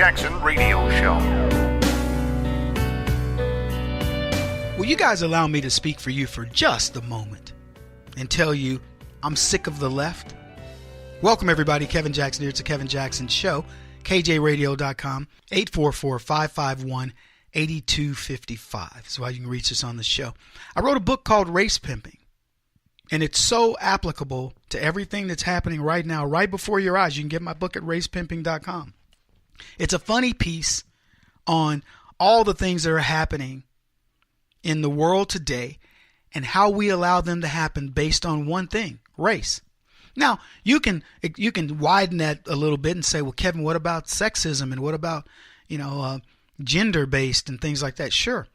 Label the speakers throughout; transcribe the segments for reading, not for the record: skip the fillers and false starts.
Speaker 1: Jackson Radio Show.
Speaker 2: Will you guys allow me to speak for you for just a moment and tell you I'm sick of the left? Welcome everybody, Kevin Jackson here. It's the Kevin Jackson Show, KJRadio.com, 844-551-8255. So how you can reach us on the show. I wrote a book called Race Pimping, and it's so applicable to everything that's happening right now, right before your eyes. You can get my book at racepimping.com. It's a funny piece on all the things that are happening in the world today and how we allow them to happen based on one thing, race. Now, you can widen that a little bit and say, well, Kevin, what about sexism and what about, gender-based and things like that? Sure.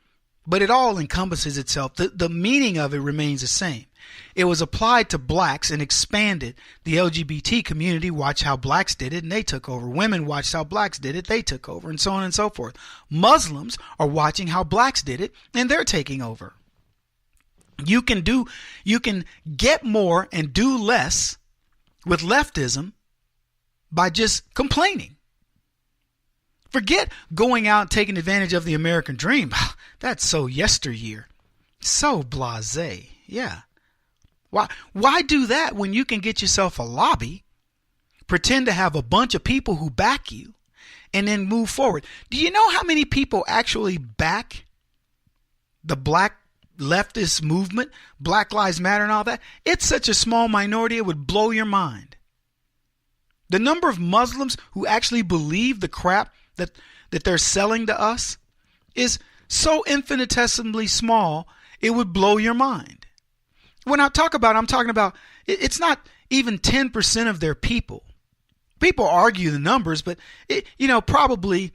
Speaker 2: But it all encompasses itself. The meaning of it remains the same. It was applied to blacks and expanded. The LGBT community watched how blacks did it and they took over. Women watched how blacks did it, they took over, and so on and so forth. Muslims are watching how blacks did it and they're taking over. You can get more and do less with leftism by just complaining. Forget going out and taking advantage of the American dream. That's so yesteryear. So blasé. Yeah. Why do that when you can get yourself a lobby, pretend to have a bunch of people who back you, and then move forward? Do you know how many people actually back the black leftist movement, Black Lives Matter and all that? It's such a small minority, it would blow your mind. The number of Muslims who actually believe the crap that they're selling to us is so infinitesimally small, it would blow your mind. When I'm talking about, it's not even 10% of their people. People argue the numbers, but probably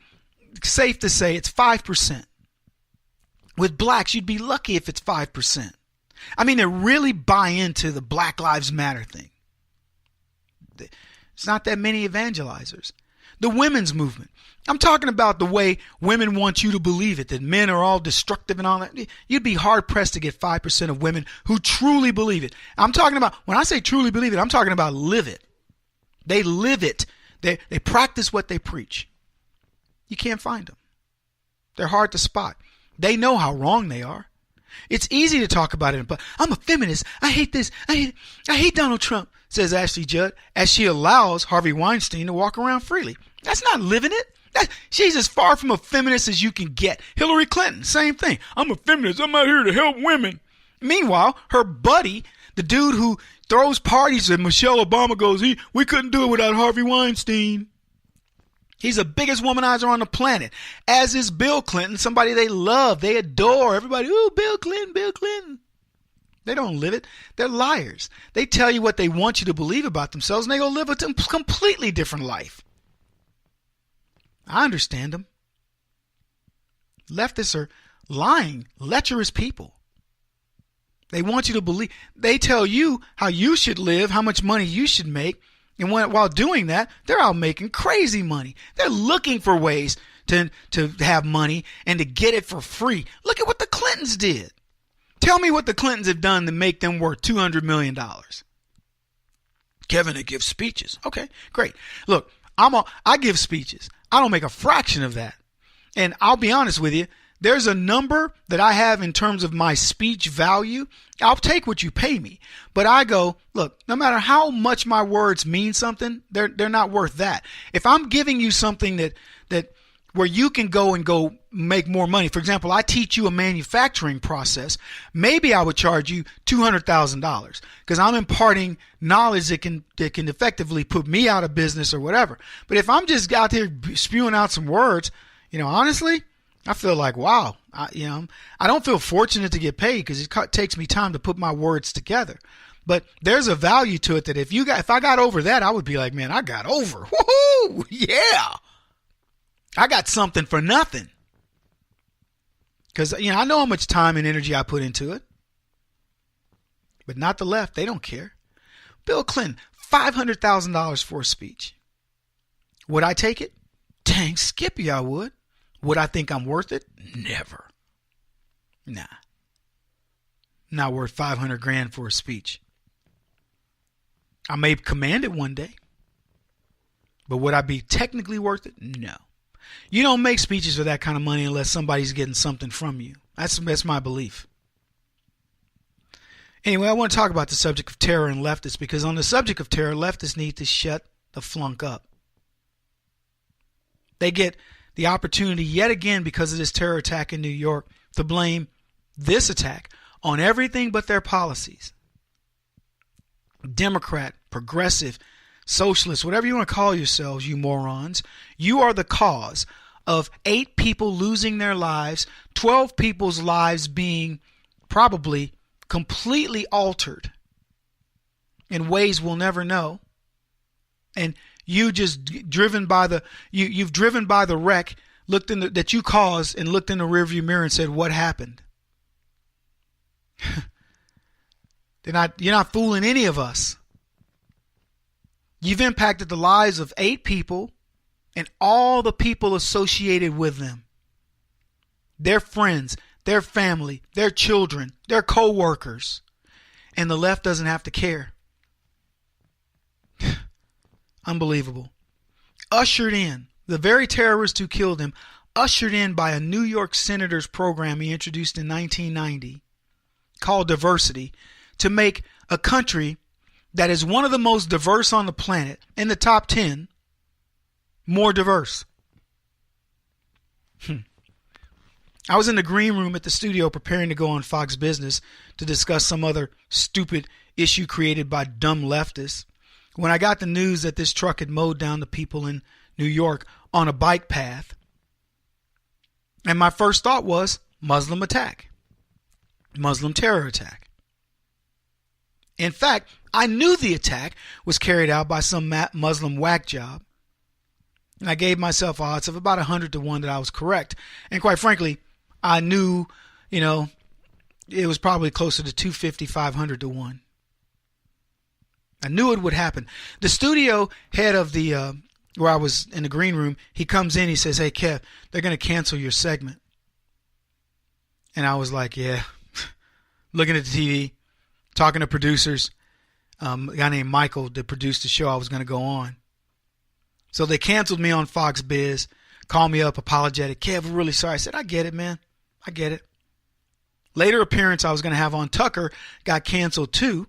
Speaker 2: safe to say it's 5%. With blacks, you'd be lucky if it's 5%. I mean, they really buy into the Black Lives Matter thing. It's not that many evangelizers. The women's movement. I'm talking about the way women want you to believe it, that men are all destructive and all that. You'd be hard pressed to get 5% of women who truly believe it. I'm talking about, when I say truly believe it, I'm talking about live it. They live it. They practice what they preach. You can't find them. They're hard to spot. They know how wrong they are. It's easy to talk about it, but I'm a feminist. I hate this. I hate Donald Trump, says Ashley Judd, as she allows Harvey Weinstein to walk around freely. That's not living it. She's as far from a feminist as you can get. Hillary Clinton, same thing. I'm a feminist. I'm out here to help women. Meanwhile, her buddy, the dude who throws parties and Michelle Obama goes, we couldn't do it without Harvey Weinstein. He's the biggest womanizer on the planet, as is Bill Clinton, somebody they love, they adore. Everybody, ooh, Bill Clinton, Bill Clinton. They don't live it. They're liars. They tell you what they want you to believe about themselves, and they go live a completely different life. I understand them. Leftists are lying, lecherous people. They want you to believe. They tell you how you should live, how much money you should make. And while doing that, they're out making crazy money. They're looking for ways to have money and to get it for free. Look at what the Clintons did. Tell me what the Clintons have done to make them worth $200 million. Kevin, they give speeches. Okay, great. Look, I give speeches. I don't make a fraction of that. And I'll be honest with you, there's a number that I have in terms of my speech value. I'll take what you pay me. But I go, look, no matter how much my words mean something, they're not worth that. If I'm giving you something that where you can go make more money. For example, I teach you a manufacturing process. Maybe I would charge you $200,000 because I'm imparting knowledge that can effectively put me out of business or whatever. But if I'm just out there spewing out some words, honestly, I feel like, wow, I don't feel fortunate to get paid because it takes me time to put my words together. But there's a value to it that if I got over that, I would be like, man, I got over. Woohoo! Yeah. I got something for nothing. Because, I know how much time and energy I put into it. But not the left. They don't care. Bill Clinton, $500,000 for a speech. Would I take it? Dang, Skippy, I would. Would I think I'm worth it? Never. Nah. Not worth $500,000 for a speech. I may command it one day. But would I be technically worth it? No. You don't make speeches for that kind of money unless somebody's getting something from you. That's my belief. Anyway, I want to talk about the subject of terror and leftists, because on the subject of terror, leftists need to shut the flunk up. They get the opportunity yet again, because of this terror attack in New York, to blame this attack on everything but their policies. Democrat, progressive, socialist, whatever you want to call yourselves, you morons, you are the cause of 8 people losing their lives, 12 people's lives being probably completely altered in ways we'll never know. And you just driven by the you've driven by the wreck, looked in that you caused, and looked in the rearview mirror and said, "What happened?" You're not fooling any of us. You've impacted the lives of 8 people and all the people associated with them. Their friends, their family, their children, their co-workers. And the left doesn't have to care. Unbelievable. Ushered in, the very terrorist who killed him, ushered in by a New York senator's program he introduced in 1990 called diversity, to make a country that is one of the most diverse on the planet, in the top 10, more diverse. I was in the green room at the studio preparing to go on Fox Business to discuss some other stupid issue created by dumb leftists, when I got the news that this truck had mowed down the people in New York on a bike path. And my first thought was Muslim attack, Muslim terror attack. In fact, I knew the attack was carried out by some Muslim whack job. And I gave myself odds of about 100 to 1 that I was correct. And quite frankly, I knew, it was probably closer to 250, 500 to 1. I knew it would happen. The studio head of the, where I was in the green room, he comes in, he says, "Hey, Kev, they're going to cancel your segment." And I was like, yeah, looking at the TV, talking to producers, a guy named Michael that produced the show I was going to go on. So they canceled me on Fox Biz, called me up, apologetic. "Kev, we're really sorry." I said, "I get it, man. I get it." Later appearance I was going to have on Tucker got canceled too.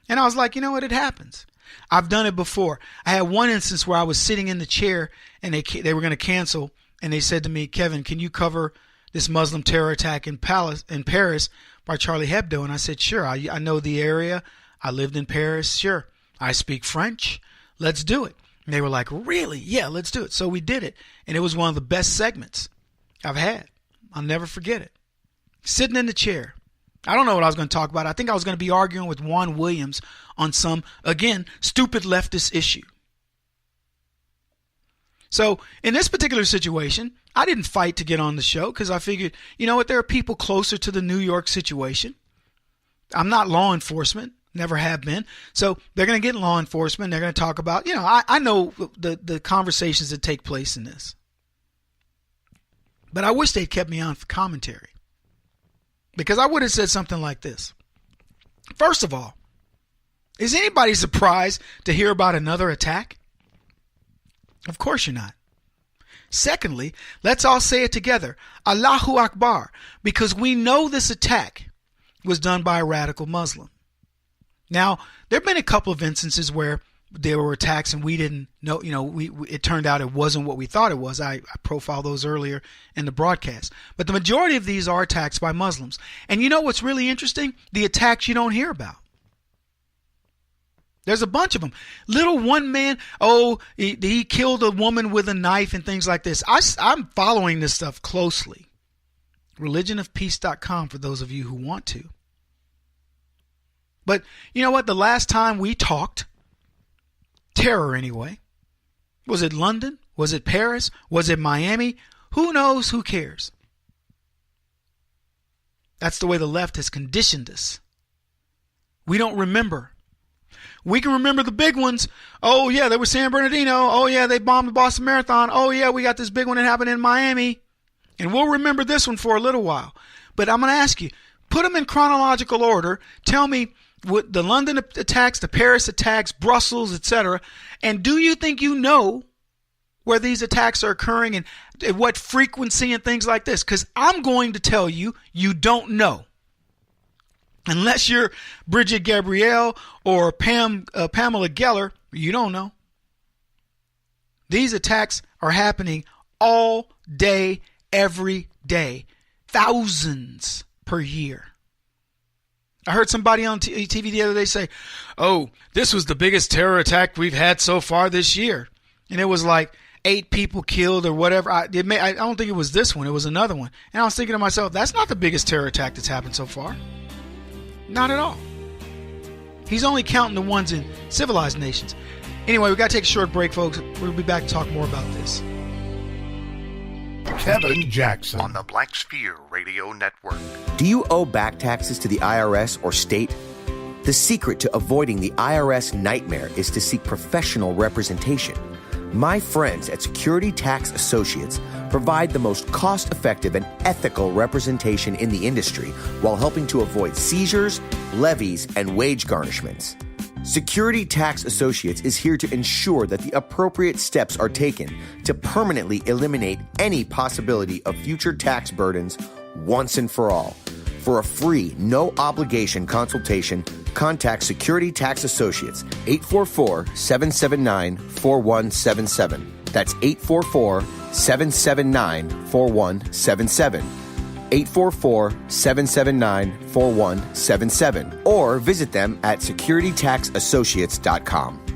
Speaker 2: And I was like, you know what? It happens. I've done it before. I had one instance where I was sitting in the chair and they were going to cancel. And they said to me, "Kevin, can you cover this Muslim terror attack in Paris by Charlie Hebdo?" And I said, "Sure. I know the area. I lived in Paris. Sure. I speak French. Let's do it." And they were like, "Really? Yeah, let's do it." So we did it. And it was one of the best segments I've had. I'll never forget it. Sitting in the chair. I don't know what I was going to talk about. I think I was going to be arguing with Juan Williams on some, again, stupid leftist issue. So in this particular situation, I didn't fight to get on the show because I figured, you know what, there are people closer to the New York situation. I'm not law enforcement, never have been. So they're going to get law enforcement. They're going to talk about, I know the conversations that take place in this. But I wish they'd kept me on for commentary, because I would have said something like this. First of all, is anybody surprised to hear about another attack? Of course you're not. Secondly, let's all say it together. Allahu Akbar, because we know this attack was done by a radical Muslim. Now, there have been a couple of instances where there were attacks and we didn't know, it turned out it wasn't what we thought it was. I profiled those earlier in the broadcast. But the majority of these are attacks by Muslims. And you know what's really interesting? The attacks you don't hear about. There's a bunch of them. Little one man, he killed a woman with a knife and things like this. I'm following this stuff closely. religionofpeace.com for those of you who want to. But you know what? The last time we talked, terror anyway, was it London? Was it Paris? Was it Miami? Who knows? Who cares? That's the way the left has conditioned us. We don't remember. We can remember the big ones. Oh, yeah, they were San Bernardino. Oh, yeah, they bombed the Boston Marathon. Oh, yeah, we got this big one that happened in Miami. And we'll remember this one for a little while. But I'm going to ask you, put them in chronological order. Tell me what the London attacks, the Paris attacks, Brussels, etc. And do you think you know where these attacks are occurring and what frequency and things like this? Because I'm going to tell you, you don't know. Unless you're Bridget Gabrielle or Pamela Geller, you don't know. These attacks are happening all day, every day. Thousands per year. I heard somebody on TV the other day say, oh, this was the biggest terror attack we've had so far this year. And it was like 8 people killed or whatever. I don't think it was this one. It was another one. And I was thinking to myself, that's not the biggest terror attack that's happened so far. Not at all. He's only counting the ones in civilized nations. Anyway, we got to take a short break, folks. We'll be back to talk more about this.
Speaker 1: Kevin Jackson
Speaker 3: on the Black Sphere Radio Network.
Speaker 4: Do you owe back taxes to the IRS or state? The secret to avoiding the IRS nightmare is to seek professional representation. My friends at Security Tax Associates provide the most cost-effective and ethical representation in the industry while helping to avoid seizures, levies, and wage garnishments. Security Tax Associates is here to ensure that the appropriate steps are taken to permanently eliminate any possibility of future tax burdens once and for all. For a free, no-obligation consultation, contact Security Tax Associates, 844-779-4177. That's 844-779-4177. 844-779-4177. Or visit them at securitytaxassociates.com.